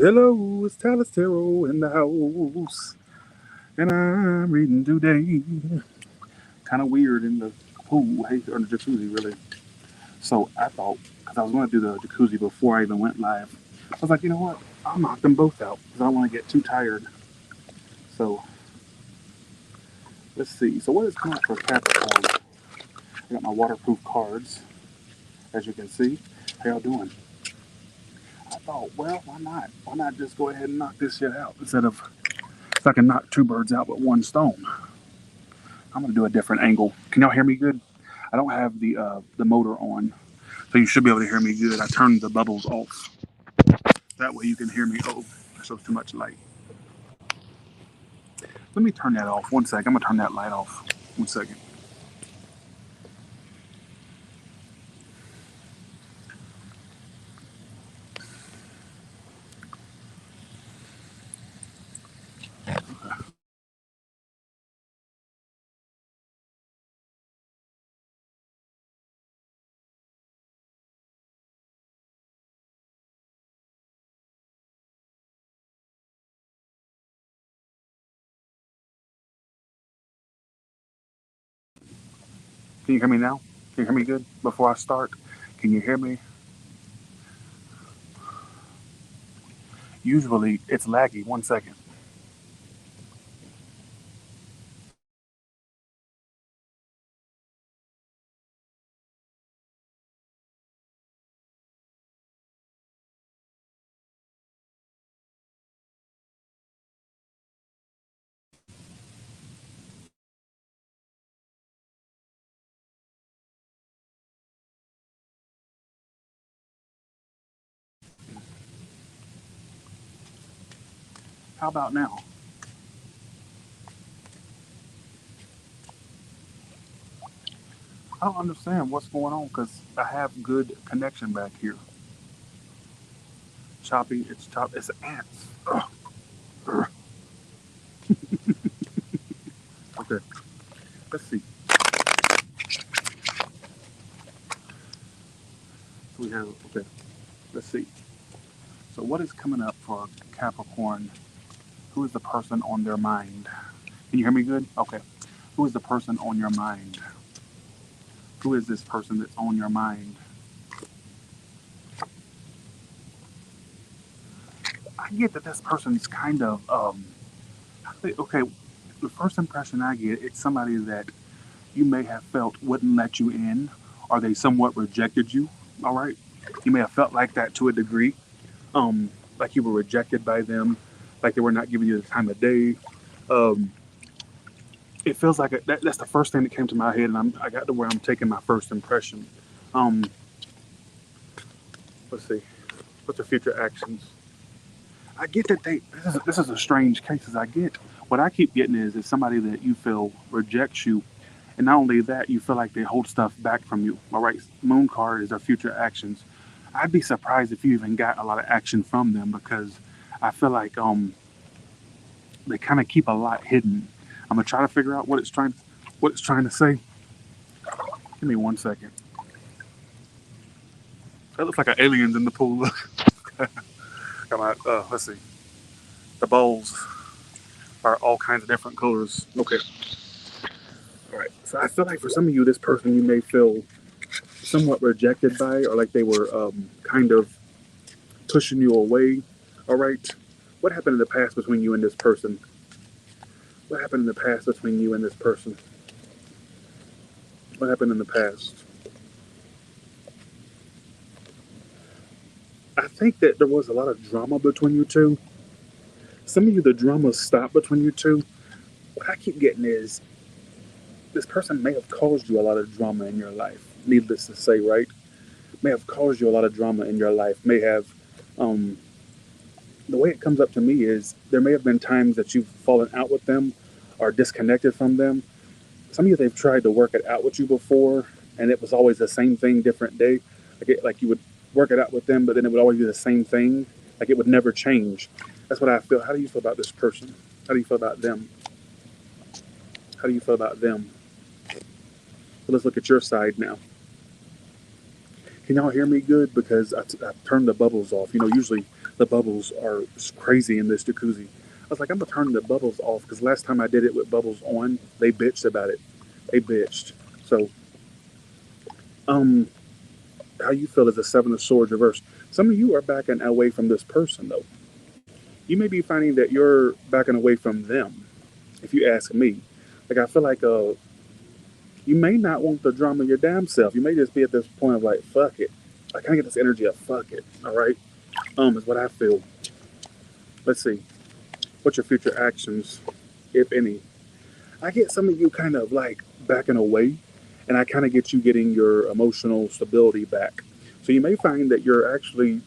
Hello, it's Talis Tarot in the house, and I'm reading today. Kind of weird in the pool, hey, or the jacuzzi, really. So I thought, because I was going to do the jacuzzi before I even went live, I was like, you know what? I'll knock them both out because I don't want to get too tired. So let's see. So what is coming up for Capricorn? I got my waterproof cards, as you can see. How y'all doing? I thought, well, why not? Why not just go ahead and knock this shit out instead of if I can knock two birds out with one stone? I'm gonna do a different angle. Can y'all hear me good? I don't have the motor on, so you should be able to hear me good. I turned the bubbles off. That way you can hear me. Oh, that shows too much light. Let me turn that off. One sec. I'm gonna turn that light off. One second. Can you hear me now? Can you hear me good before I start? Can you hear me? Usually it's laggy. One second. How about now? I don't understand what's going on because I have good connection back here. Choppy. It's choppy. It's ants. Ugh. Ugh. Okay. Let's see. So we have. Okay. Let's see. So, what is coming up for Capricorn? Who is the person on their mind? Can you hear me good? Okay. Who is the person on your mind? Who is this person that's on your mind? I get that this person's kind of, okay, the first impression I get, it's somebody that you may have felt wouldn't let you in, or they somewhat rejected you, all right? You may have felt like that to a degree, like you were rejected by them, like they were not giving you the time of day. Um, it feels like that's the first thing that came to my head, and I got to where I'm taking my first impression. Um, let's see, what's the future actions? I get that this is a strange case. As I get what I keep getting is somebody that you feel rejects you, and not only that, you feel like they hold stuff back from you. All right, Moon card is their future actions. I'd be surprised if you even got a lot of action from them because I feel like they kind of keep a lot hidden. I'm gonna try to figure out what it's trying to say. Give me one second. That looks like an aliens in the pool. Got my let's see. The bowls are all kinds of different colors. Okay. All right. So I feel like for some of you, this person you may feel somewhat rejected by, or like they were kind of pushing you away. All right. What happened in the past between you and this person? What happened in the past between you and this person? What happened in the past? I think that there was a lot of drama between you two. Some of you, the drama stopped between you two. What I keep getting is this person may have caused you a lot of drama in your life. Needless to say, right? May have caused you a lot of drama in your life. May have, um, the way it comes up to me is there may have been times that you've fallen out with them or disconnected from them. Some of you, they've tried to work it out with you before, and it was always the same thing, different day. Like you would work it out with them, but then it would always be the same thing. Like it would never change. That's what I feel. How do you feel about this person? How do you feel about them? How do you feel about them? So let's look at your side now. Can y'all hear me good? Because I turned the bubbles off. You know, usually The bubbles are crazy in this jacuzzi. I was like, I'm gonna turn the bubbles off because last time I did it with bubbles on, they bitched about it. They bitched. So, um, how you feel is a seven of swords reverse. Some of you are backing away from this person though. You may be finding that you're backing away from them. If you ask me, like I feel like you may not want the drama your damn self. You may just be at this point of like, fuck it. I kind of get this energy of fuck it. All right, is what I feel. Let's see. What's your future actions, if any? I get some of you kind of like backing away, and I kind of get you getting your emotional stability back. So you may find that you're actually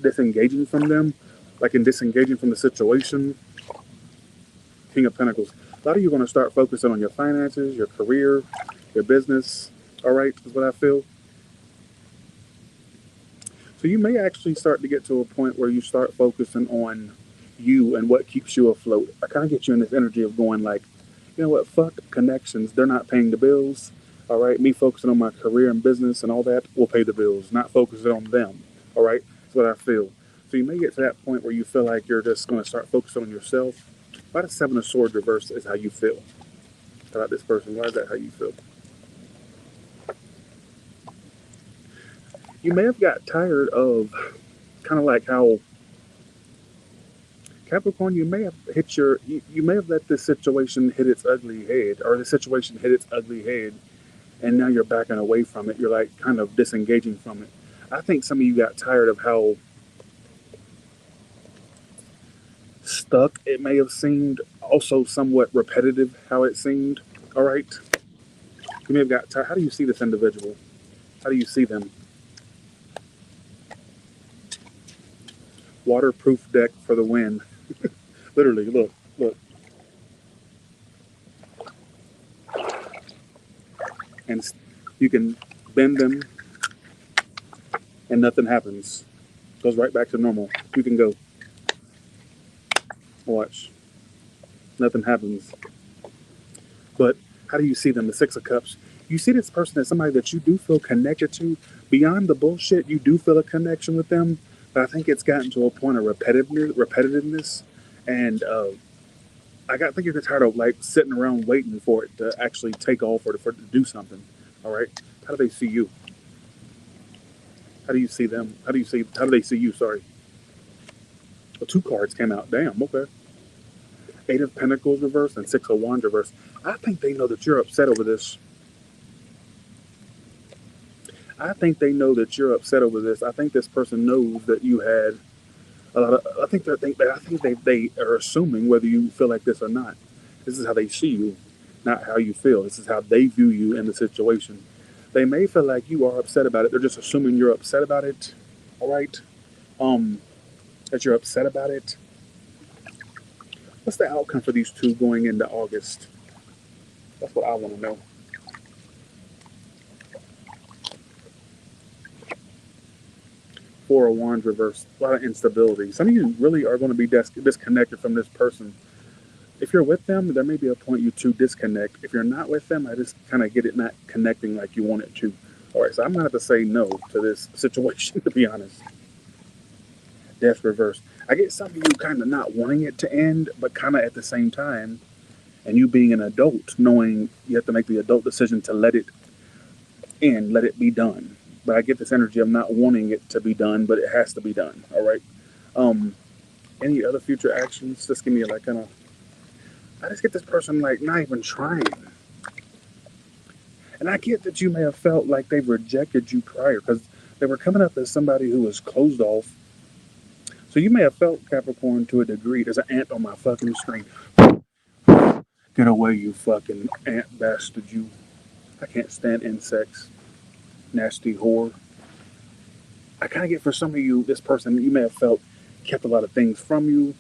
disengaging from them, like in disengaging from the situation. King of Pentacles. A lot of you are going to start focusing on your finances, your career, your business. All right, is what I feel. So you may actually start to get to a point where you start focusing on you and what keeps you afloat. I kind of get you in this energy of going like, you know what, fuck connections. They're not paying the bills. All right, me focusing on my career and business and all that will pay the bills, not focusing on them. All right, that's what I feel. So you may get to that point where you feel like you're just going to start focusing on yourself. Why the seven of swords reverse is how you feel about this person. Why is that how you feel? You may have got tired of kind of like how Capricorn, you may have hit you may have let this situation hit its ugly head, or the situation hit its ugly head, and now you're backing away from it. You're like kind of disengaging from it. I think some of you got tired of how stuck it may have seemed, also somewhat repetitive how it seemed. All right. You may have got tired. How do you see this individual? How do you see them? Waterproof deck for the win. Literally, look, look. And you can bend them and nothing happens. Goes right back to normal. You can go. Watch. Nothing happens. But how do you see them? The Six of Cups. You see this person as somebody that you do feel connected to. Beyond the bullshit, you do feel a connection with them. But I think it's gotten to a point of repetitiveness. And I think you're tired of like sitting around waiting for it to actually take off or for it to do something. All right. How do they see you? How do you see them? How do they see you? Sorry. Well, two cards came out. Damn, okay. Eight of Pentacles reverse and Six of Wands reverse. I think they know that you're upset over this. I think they know that you're upset over this. I think this person knows that you had a lot of. I think they are assuming whether you feel like this or not. This is how they see you, not how you feel. This is how they view you in the situation. They may feel like you are upset about it. They're just assuming you're upset about it. All right. Um, that you're upset about it. What's the outcome for these two going into August? That's what I want to know. Four of Wands reversed. A lot of instability. Some of you really are going to be disconnected from this person. If you're with them, there may be a point you two disconnect. If you're not with them, I just kind of get it not connecting like you want it to. All right, so I'm going to have to say no to this situation, to be honest. Death reverse. I get some of you kind of not wanting it to end, but kind of at the same time, and you being an adult, knowing you have to make the adult decision to let it end, let it be done. But I get this energy of not wanting it to be done, but it has to be done. All right. Um, any other future actions? Just give me like kind of. I just get this person like not even trying, and I get that you may have felt like they've rejected you prior because they were coming up as somebody who was closed off. So you may have felt Capricorn to a degree. There's an ant on my fucking screen. Get away, you fucking ant bastard! You. I can't stand insects. Nasty whore. I kind of get for some of you, this person, you may have felt kept a lot of things from you.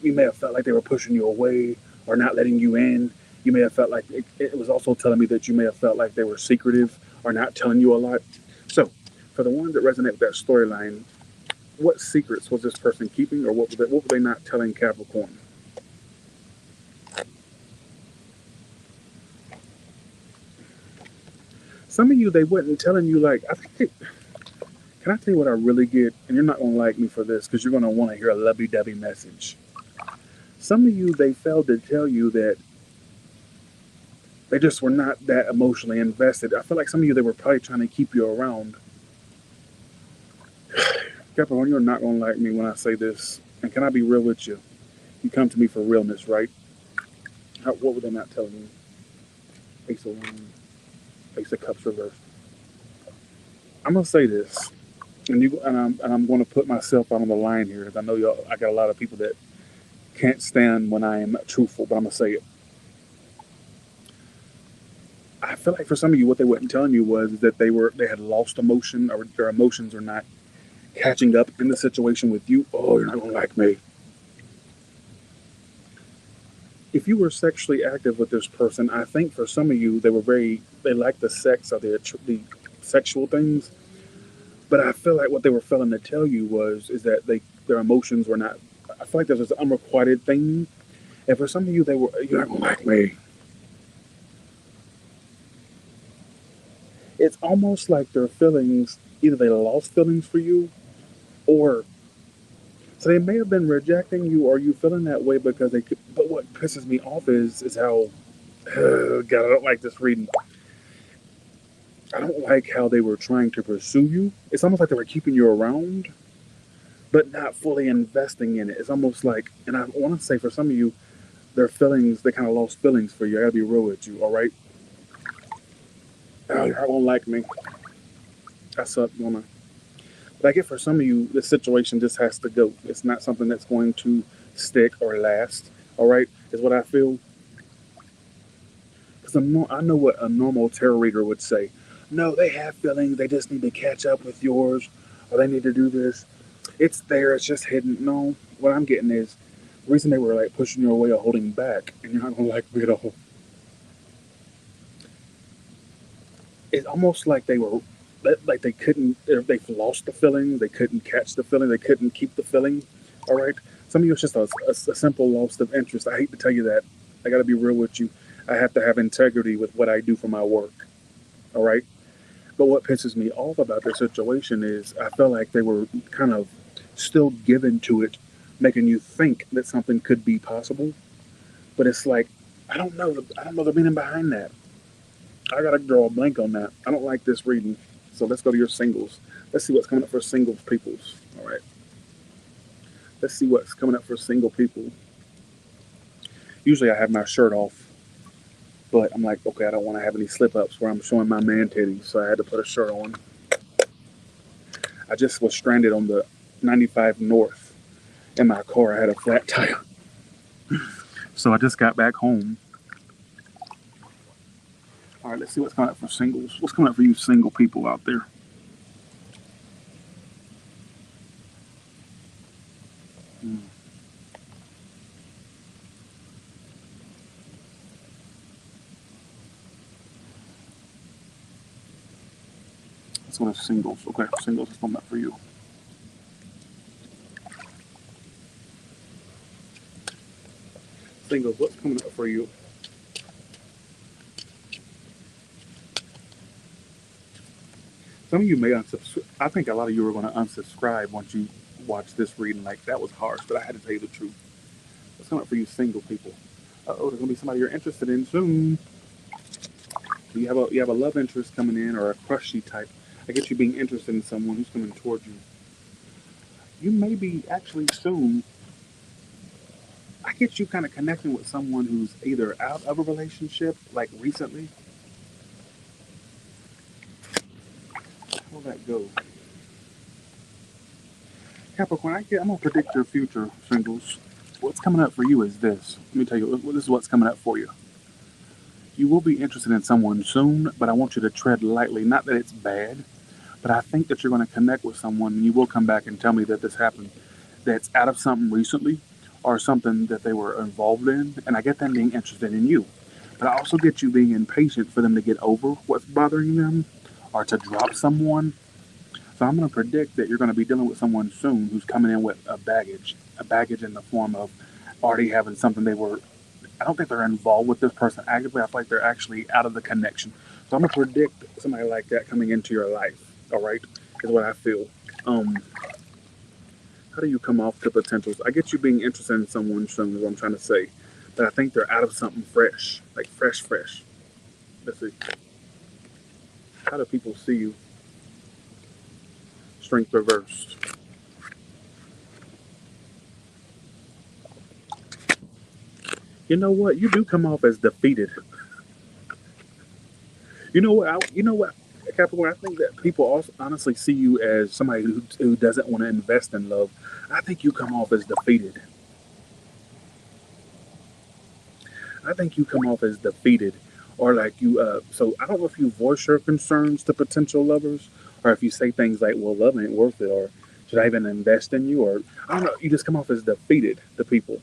You may have felt like they were pushing you away or not letting you in. You may have felt like it was also telling me that you may have felt like they were secretive or not telling you a lot. So, for the ones that resonate with that storyline, what secrets was this person keeping, or what were they not telling Capricorn? Some of you, they weren't telling you, like, I think, can Can I tell you what I really get? And you're not going to like me for this because you're going to want to hear a lovey-dovey message. Some of you, they failed to tell you that they just were not that emotionally invested. I feel like some of you, they were probably trying to keep you around. Capricorn, you're not going to like me when I say this. And can I be real with you? You come to me for realness, right? What were they not telling you? Ace of Wands, Ace of Cups reversed. I'm going to say this. And I'm going to put myself out on the line here because I know y'all. I got a lot of people that can't stand when I am truthful, but I'm gonna say it. I feel like for some of you, what they weren't telling you was that they had lost emotion, or their emotions are not catching up in the situation with you. Oh, you're not gonna like me. If you were sexually active with this person, I think for some of you, they like the sex or the sexual things. But I feel like what they were failing to tell you is that their emotions were not. I feel like there's this unrequited thing. And for some of you, you're not gonna like me. It's almost like their feelings, either they lost feelings for you, or so they may have been rejecting you, or you feeling that way because they could. But what pisses me off is how God, I don't like this reading. I don't like how they were trying to pursue you. It's almost like they were keeping you around, but not fully investing in it. It's almost like, and I want to say for some of you, their feelings, they kind of lost feelings for you. I gotta be real with you, all right? Oh, you're not gonna like me. That's up, gonna. But I get for some of you, this situation just has to go. It's not something that's going to stick or last. All right, is what I feel. Because I know what a normal tarot reader would say. No, they have feelings. They just need to catch up with yours, or they need to do this. It's there. It's just hidden. No, what I'm getting is the reason they were like pushing you away or holding back, and you're not gonna like me at all. It's almost like they were like they couldn't. They've lost the feeling. They couldn't catch the feeling. They couldn't keep the feeling. All right. Some of you it's just a simple loss of interest. I hate to tell you that. I got to be real with you. I have to have integrity with what I do for my work. All right. But what pisses me off about their situation is I feel like they were kind of still given to it, making you think that something could be possible. But it's like I don't know. I don't know the meaning behind that. I gotta draw a blank on that. I don't like this reading. So let's go to your singles. Let's see what's coming up for singles peoples. All right. Let's see what's coming up for single people. Usually I have my shirt off, but I'm like, okay, I don't want to have any slip ups where I'm showing my man titties, so I had to put a shirt on. I just was stranded on the 95 North in my car. I had a flat tire. So I just got back home. All right, let's see what's coming up for singles. What's coming up for you single people out there? Hmm. Let's go to singles. Okay, singles is coming up for you. Singles, what's coming up for you? Some of you may unsubscribe. I think a lot of you are going to unsubscribe once you watch this reading. Like, that was harsh, but I had to tell you the truth. What's coming up for you single people? Uh-oh, there's going to be somebody you're interested in soon. You have a love interest coming in, or a crushy type. I get you being interested in someone who's coming towards you. You may be actually soon. I get you kind of connecting with someone who's either out of a relationship, like recently. How will that go? Capricorn, I'm gonna predict your future, singles. What's coming up for you is this. Let me tell you, this is what's coming up for you. You will be interested in someone soon, but I want you to tread lightly. Not that it's bad, but I think that you're going to connect with someone, and you will come back and tell me that this happened, that's out of something recently, or something that they were involved in. And I get them being interested in you, but I also get you being impatient for them to get over what's bothering them, or to drop someone. So I'm going to predict that you're going to be dealing with someone soon who's coming in with a baggage in the form of already having something they were. I don't think they're involved with this person actively. I feel like they're actually out of the connection. So I'm going to predict somebody like that coming into your life. All right, is what I feel. Um, how do you come off to potentials? I get you being interested in someone, soon, is what I'm trying to say. But I think they're out of something fresh, like fresh, fresh. Let's see. How do people see you? Strength reversed. You know what? You do come off as defeated. You know what? You know what, Capricorn? I think that people also honestly see you as somebody who doesn't want to invest in love. I think you come off as defeated. I think you come off as defeated, or like you. So I don't know if you voice your concerns to potential lovers, or if you say things like, "Well, love ain't worth it," or "Should I even invest in you?" Or I don't know. You just come off as defeated to people.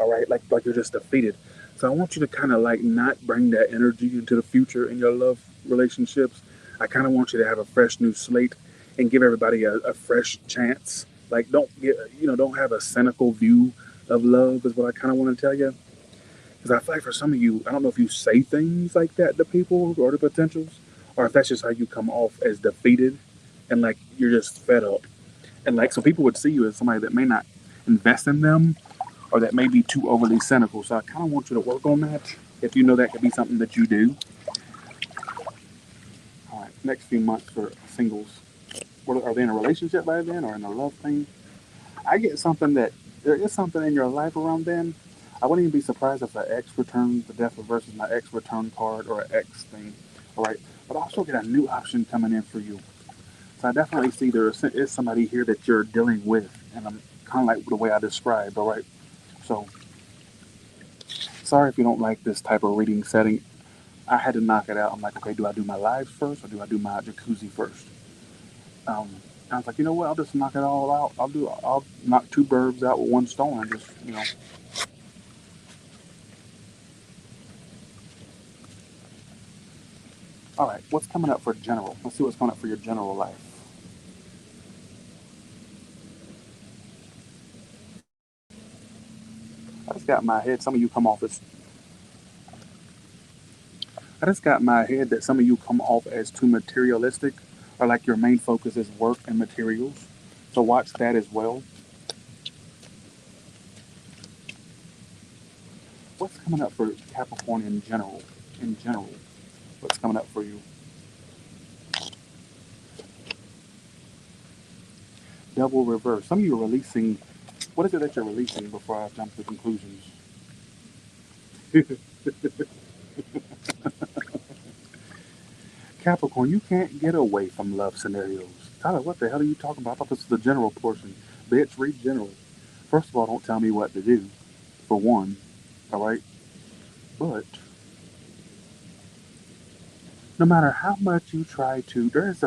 All right, like you're just defeated. So I want you to kind of like not bring that energy into the future in your love relationships. I kind of want you to have a fresh new slate and give everybody a fresh chance. Like don't get don't have a cynical view of love is what I kind of want to tell you. Because I feel like for some of you, I don't know if you say things like that to people or to potentials, or if that's just how you come off as defeated and like you're just fed up. And like so people would see you as somebody that may not invest in them or that may be too overly cynical. So I kind of want you to work on that if you know that could be something that you do. All right, next few months for singles. What, are they in a relationship by then or in a love thing? I get something that there is something in your life around then. I wouldn't even be surprised if an ex returns the death reverses my ex return card or an ex thing. All right, but I also get a new option coming in for you. So I definitely see there is somebody here that you're dealing with, and I'm kind of like the way I described. All right, so sorry if you don't like this type of reading setting. I had to knock it out. I'm like, okay, do I do my lives first or do I do my jacuzzi first? Um, I was like, you know what? I'll just knock it all out. I'll knock two birds out with one stone and just, All right, what's coming up for general? Let's see what's coming up for your general life. I just got in my head. Some of you come off as. I just got in my head that some of you come off as too materialistic, or like your main focus is work and materials. So watch that as well. What's coming up for Capricorn in general? In general, what's coming up for you? Double reverse. Some of you are releasing. What is it that you're releasing before I jump to conclusions? Capricorn, you can't get away from love scenarios. Tyler, what the hell are you talking about? I thought this was the general portion. Bitch, read general. First of all, don't tell me what to do, for one. All right? But no matter how much you try to, there's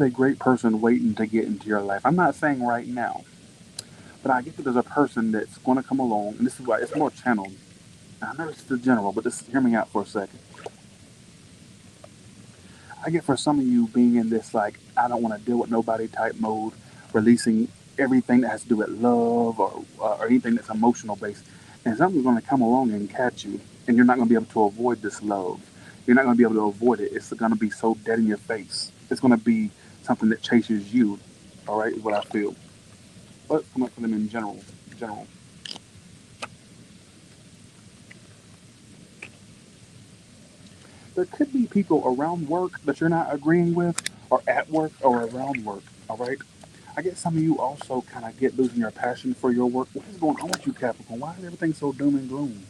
a great person waiting to get into your life. I'm not saying right now, but I get that there's a person that's going to come along, and this is why it's more channeled. I know it's the general, but just hear me out for a second. I get for some of you being in this like I don't want to deal with nobody type mode, releasing everything that has to do with love or anything that's emotional based, and something's going to come along and catch you, and you're not going to be able to avoid this love. You're not going to be able to avoid it. It's going to be so dead in your face. It's going to be something that chases you. All right, is what I feel. But come up for them in general. General. There could be people around work that you're not agreeing with, or at work, or around work. All right. I guess some of you also kind of get losing your passion for your work. What is going on with you, Capricorn? Why is everything so doom and gloom?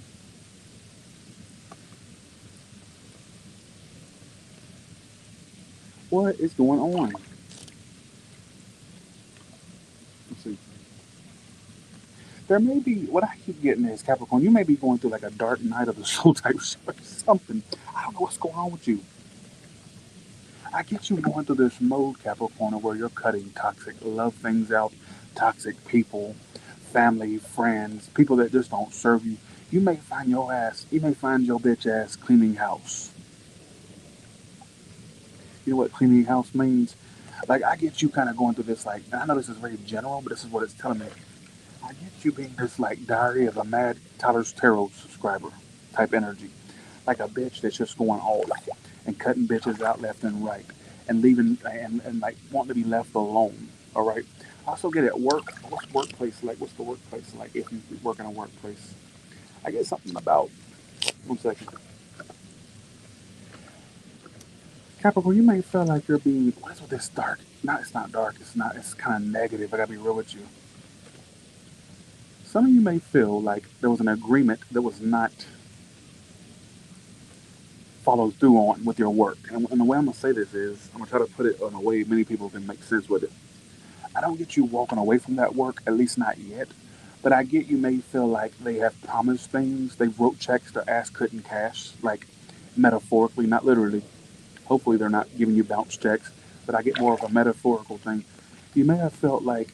What is going on? Let's see. There may be what I keep getting is Capricorn. You may be going through like a dark night of the soul type shit or something. I don't know what's going on with you. I get you going through this mode, Capricorn, where you're cutting toxic love things out, toxic people, family, friends, people that just don't serve you. You may find your bitch ass cleaning house. You know what cleaning house means? Like I get you kind of going through this like, and I know this is very general, but this is what it's telling me. I get you being this like diary of a mad Tyler's Tarot subscriber type energy, like a bitch that's just going all and cutting bitches out left and right, and leaving and like wanting to be left alone. All right. I also get at work. What's workplace like? What's the workplace like if you work in a workplace? I get something about 1 second. Capricorn, you may feel like you're being what is with this dark? Not it's not dark. It's not. It's kind of negative. I gotta be real with you. Some of you may feel like there was an agreement that was not followed through on with your work. And the way I'm gonna say this is, I'm gonna try to put it in a way many people can make sense with it. I don't get you walking away from that work, at least not yet. But I get you may feel like they have promised things. They wrote checks their ass couldn't cash, like metaphorically, not literally. Hopefully they're not giving you bounce checks, but I get more of a metaphorical thing. You may have felt like,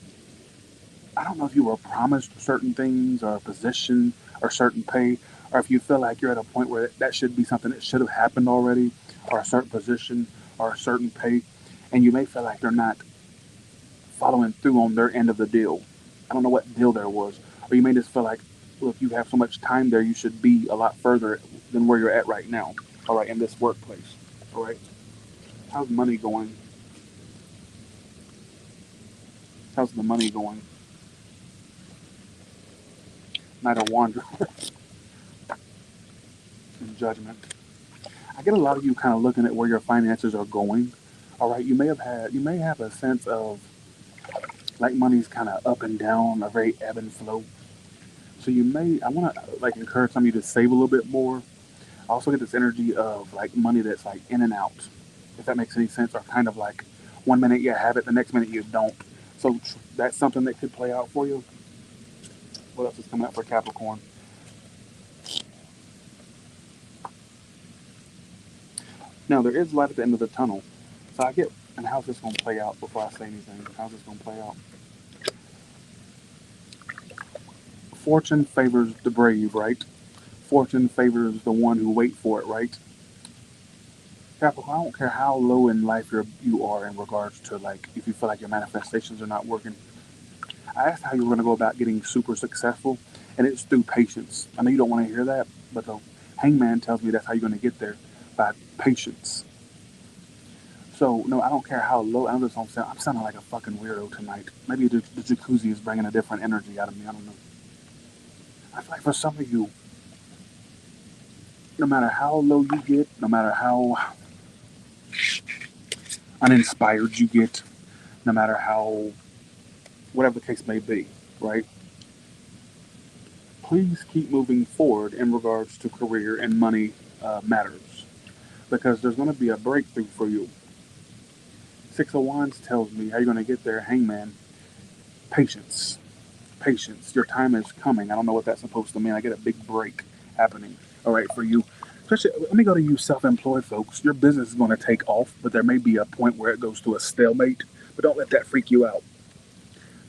I don't know if you were promised certain things or a position or certain pay, or if you feel like you're at a point where that should be something that should have happened already, or a certain position or a certain pay, and you may feel like they're not following through on their end of the deal. I don't know what deal there was. Or you may just feel like, look, you have so much time there, you should be a lot further than where you're at right now. All right, in this workplace. All right. How's money going? How's the money going? Knight of Wands and Judgment. I get a lot of you kind of looking at where your finances are going. All right, you may have a sense of like money's kind of up and down, a very ebb and flow. So I want to like encourage some of you to save a little bit more. I also get this energy of like money that's like in and out, if that makes any sense, or kind of like 1 minute you have it, the next minute you don't. So that's something that could play out for you. What else is coming up for Capricorn? Now there is light at the end of the tunnel. So I get, and how's this going to play out before I say anything? How's this going to play out? Fortune favors the brave, right? Fortune favors the one who wait for it, right? Capricorn, I don't care how low in life you are in regards to like if you feel like your manifestations are not working. I asked how you were going to go about getting super successful, and it's through patience. I know you don't want to hear that, but the hangman tells me that's how you're going to get there by patience. So no, I don't care how low. I know this don't sound. I'm sounding like a fucking weirdo tonight. Maybe the jacuzzi is bringing a different energy out of me. I don't know. I feel like for some of you, no matter how low you get, no matter how uninspired you get, no matter how whatever the case may be, right? Please keep moving forward in regards to career and money matters because there's going to be a breakthrough for you. Six of Wands tells me how you're going to get there, Hangman. Patience. Patience. Your time is coming. I don't know what that's supposed to mean. I get a big break happening. All right, for you. Especially, let me go to you self employed folks. Your business is going to take off, but there may be a point where it goes to a stalemate. But don't let that freak you out.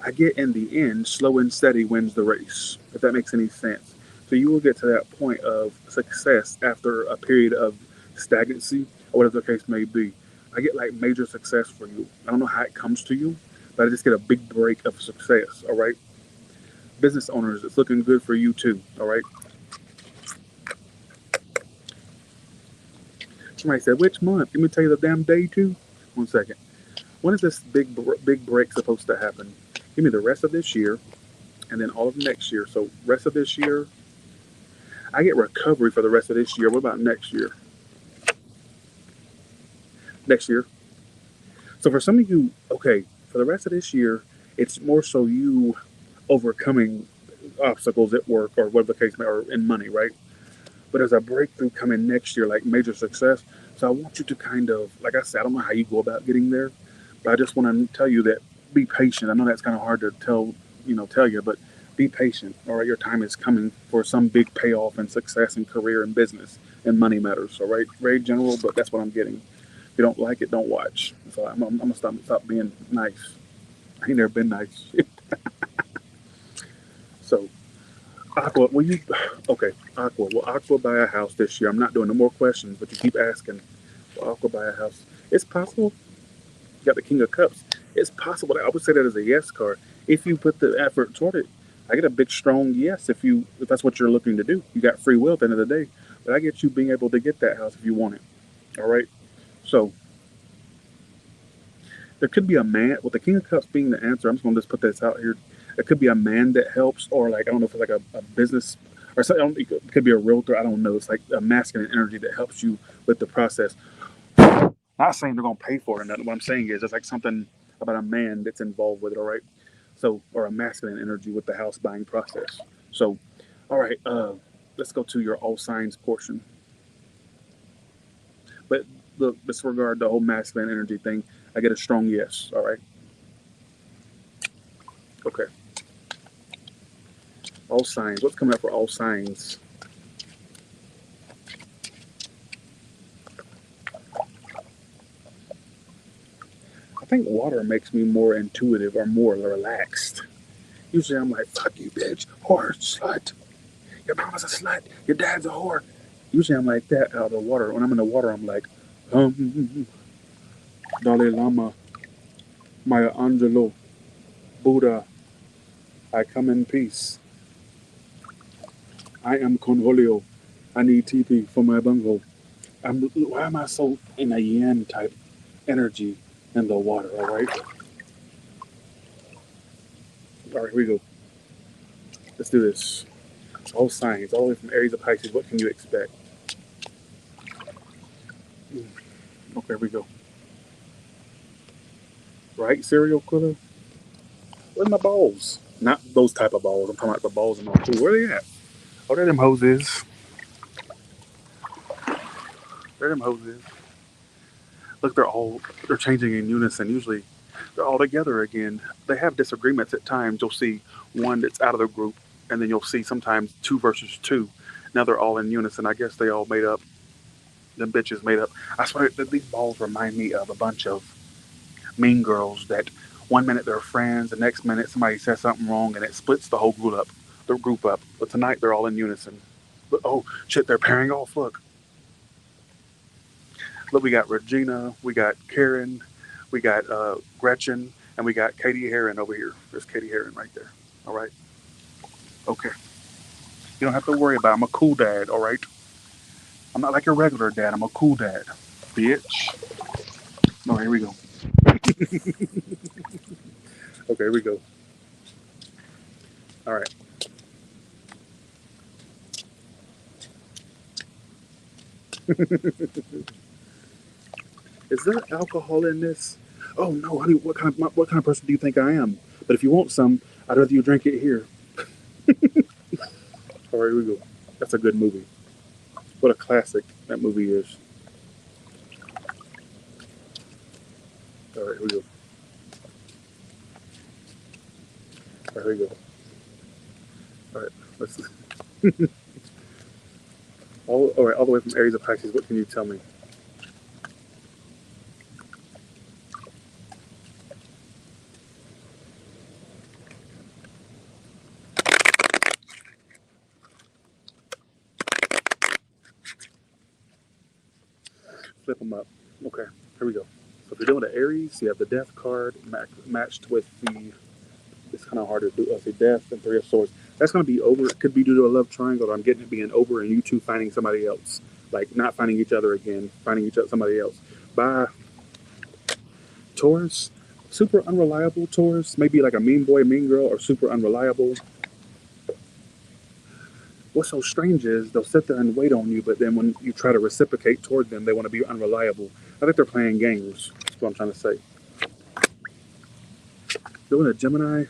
I get in the end, slow and steady wins the race, if that makes any sense. So you will get to that point of success after a period of stagnancy or whatever the case may be. I get like major success for you. I don't know how it comes to you, but I just get a big break of success, all right? Business owners, it's looking good for you too, all right? Somebody said, which month? Let me tell you the damn day too. 1 second. When is this big break supposed to happen? Give me the rest of this year and then all of next year. So rest of this year, I get recovery for the rest of this year. What about next year? Next year. So for some of you, okay, for the rest of this year, it's more so you overcoming obstacles at work or whatever the case may, or in money, right? But there's a breakthrough coming next year, like major success. So I want you to kind of, like I said, I don't know how you go about getting there, but I just want to tell you that be patient. I know that's kind of hard to tell you, but be patient. All right, your time is coming for some big payoff and success in career and business and money matters. All right, very general, but that's what I'm getting. If you don't like it, don't watch. So I'm gonna stop being nice. I ain't never been nice. So Aqua, will you? Okay, Aqua. Will Aqua buy a house this year? I'm not doing no more questions, but you keep asking. Will Aqua buy a house? It's possible. You got the King of Cups. It's possible. I would say that as a yes card if you put the effort toward it. I get a big strong yes if that's what you're looking to do. You got free will at the end of the day, but I get you being able to get that house if you want it. All right. So There could be a man with the King of Cups being the answer. I'm just gonna just put this out here. It could be a man that helps, or like I don't know if it's like a business or something. It could be a realtor. I don't know. It's like a masculine energy that helps you with the process. Not saying they're gonna pay for it or nothing. What I'm saying is it's like something about a man that's involved with it. All right. So or a masculine energy with the house buying process. So, all right. Let's go to your all signs portion. But look, disregard the whole masculine energy thing. I get a strong yes. All right. Okay. All signs. What's coming up for all signs? I think water makes me more intuitive or more relaxed. Usually I'm like, fuck you, bitch, whore, slut. Your mama's a slut. Your dad's a whore. Usually I'm like that out of the water. When I'm in the water, I'm like, Dalai Lama, Maya Angelou, Buddha, I come in peace. I am Conholio. I need TP for my bunghole. Why am I so in a yin type energy in the water? All right, here we go. Let's do this. All signs, all the way from Aries to Pisces. What can you expect? Okay, here we go. Right, serial killer? Where's my balls? Not those type of balls. I'm talking about the balls in my pool. Where they at? Oh, there them hoses. There them hoses. Look, they're changing in unison. Usually, they're all together again. They have disagreements at times. You'll see one that's out of the group, and then you'll see sometimes two versus two. Now they're all in unison. I guess they all made up. Them bitches made up. I swear that these balls remind me of a bunch of mean girls that one minute they're friends, the next minute somebody says something wrong, and it splits the whole group up. The group up. But tonight they're all in unison. But, oh shit, they're pairing off. Look, we got Regina, we got Karen, we got Gretchen, and we got Katie Heron over here. There's Katie Heron right there. All right. Okay. You don't have to worry about it. I'm a cool dad. All right. I'm not like a regular dad. I'm a cool dad. Bitch. All right, here we go. Okay, here we go. All right. Is there alcohol in this? Oh no, honey. What kind of person do you think I am? But if you want some, I'd rather you drink it here. All right, here we go. That's a good movie. What a classic that movie is. All right, here we go. All right, here we go. All right, let's. All right, all the way from Aries of Pisces. What can you tell me? Flip them up. Okay, here we go. So if you're doing the Aries, you have the Death card matched with the. It's kind of hard to do. Let's say Death and Three of Swords. That's going to be over. It could be due to a love triangle. Or I'm getting it being over, and you two finding somebody else, like not finding each other again, finding each other somebody else. By Taurus, super unreliable Taurus. Maybe like a mean boy, mean girl, or super unreliable. What's so strange is they'll sit there and wait on you, but then when you try to reciprocate toward them, they want to be unreliable. I think they're playing games. That's what I'm trying to say. Doing a Gemini,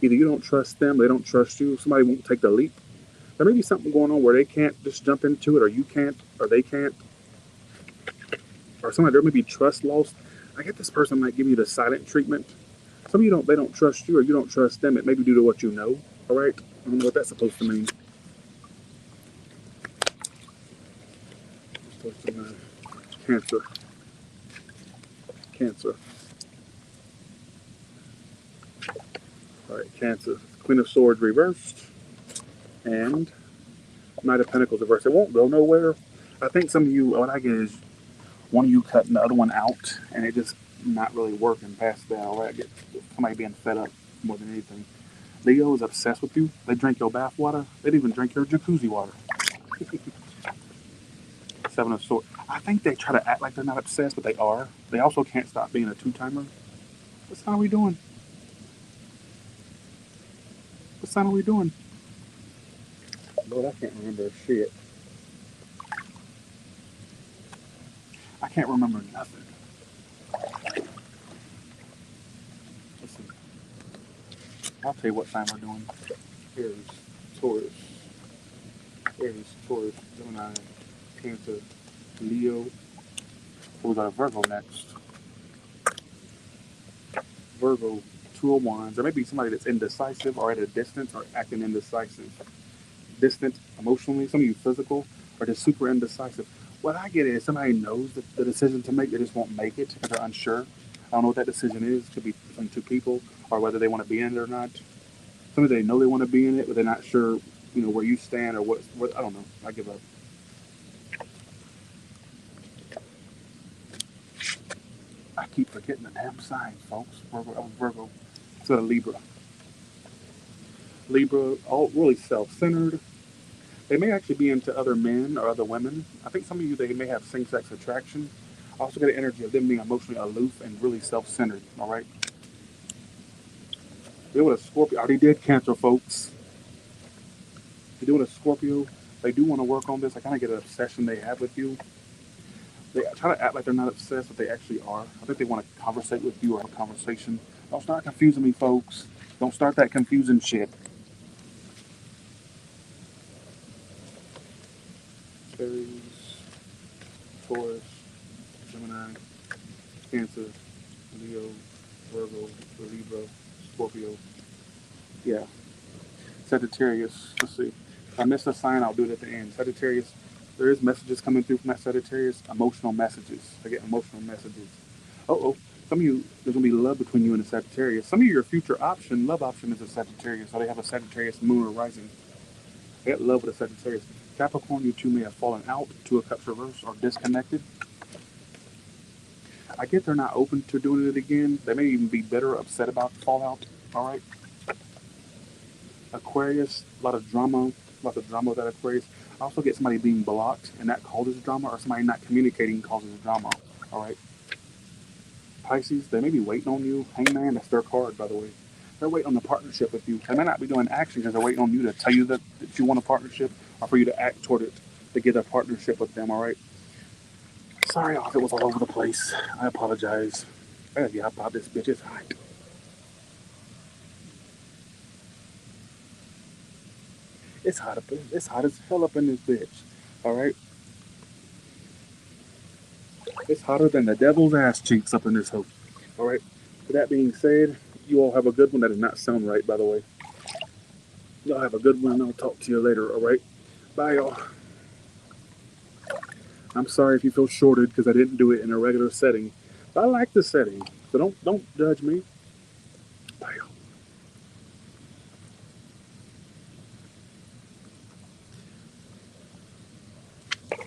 either you don't trust them, they don't trust you, somebody won't take the leap. There may be something going on where they can't just jump into it, or you can't, or they can't, or somebody there may be trust lost. I get this person might give you the silent treatment. Some of you don't, they don't trust you, or you don't trust them. It may be due to what you know. All right, I don't know what that's supposed to mean. Cancer, Cancer. All right, Cancer. Queen of Swords reversed, and Knight of Pentacles reversed. It won't go nowhere. I think some of you, what I get is one of you cutting the other one out, and it just not really working past that. All right, I get somebody being fed up more than anything. Leo is obsessed with you. They drink your bath water. They'd even drink your jacuzzi water. Seven of Swords. I think they try to act like they're not obsessed, but they are. They also can't stop being a two-timer. What sign are we doing? What sign are we doing? Lord, I can't remember shit. I can't remember nothing. Listen, I'll tell you what sign we're doing. Aries, Taurus, Aries, Taurus, Gemini, Cancer, Leo. So we got a Virgo next. Virgo, Two of Wands. There may be somebody that's indecisive or at a distance or acting indecisive. Distant emotionally, some of you physical, or just super indecisive. What I get is somebody knows the decision to make, they just won't make it because they're unsure. I don't know what that decision is. It could be between two people or whether they want to be in it or not. Some of they know they want to be in it, but they're not sure, where you stand or what I don't know. I give up. I keep forgetting the damn signs, folks. Virgo. It's a Libra. Libra, all really self-centered. They may actually be into other men or other women. I think some of you, they may have same-sex attraction. I also get an energy of them being emotionally aloof and really self-centered, all right? They're with a Scorpio. I already did Cancer, folks. They're doing a Scorpio. They do want to work on this. I kind of get an obsession they have with you. They try to act like they're not obsessed, but they actually are. I think they want to conversate with you or have a conversation. Don't start confusing me, folks. Don't start that confusing shit. Aries, Taurus, Gemini, Cancer, Leo, Virgo, Libra, Scorpio. Yeah. Sagittarius. Let's see. If I missed a sign, I'll do it at the end. Sagittarius. There is messages coming through from that Sagittarius. Emotional messages. I get emotional messages. Oh. Some of you, there's going to be love between you and a Sagittarius. Some of you, your future option, love option is a Sagittarius. So they have a Sagittarius moon or rising. They get love with a Sagittarius. Capricorn, you two may have fallen out, Two of Cups reverse, or disconnected. I get they're not open to doing it again. They may even be bitter, upset about the fallout. All right. Aquarius, a lot of drama with that Aquarius. I also get somebody being blocked, and that causes drama, or somebody not communicating causes drama. All right. Pisces, they may be waiting on you. Hangman, that's their card, by the way. They're waiting on the partnership with you. They may not be doing action because they're waiting on you to tell you that you want a partnership, or for you to act toward it to get a partnership with them. All right. Sorry if it was all over the place. I apologize. I gotta get out this bitch. It's hot. It's hot up in, it's hot as hell up in this bitch. All right. It's hotter than the devil's ass cheeks up in this house. All right. With that being said, you all have a good one. That does not sound right, by the way. Y'all have a good one, and I'll talk to you later. All right. Bye, y'all. I'm sorry if you feel shorted because I didn't do it in a regular setting. But I like the setting, so don't judge me.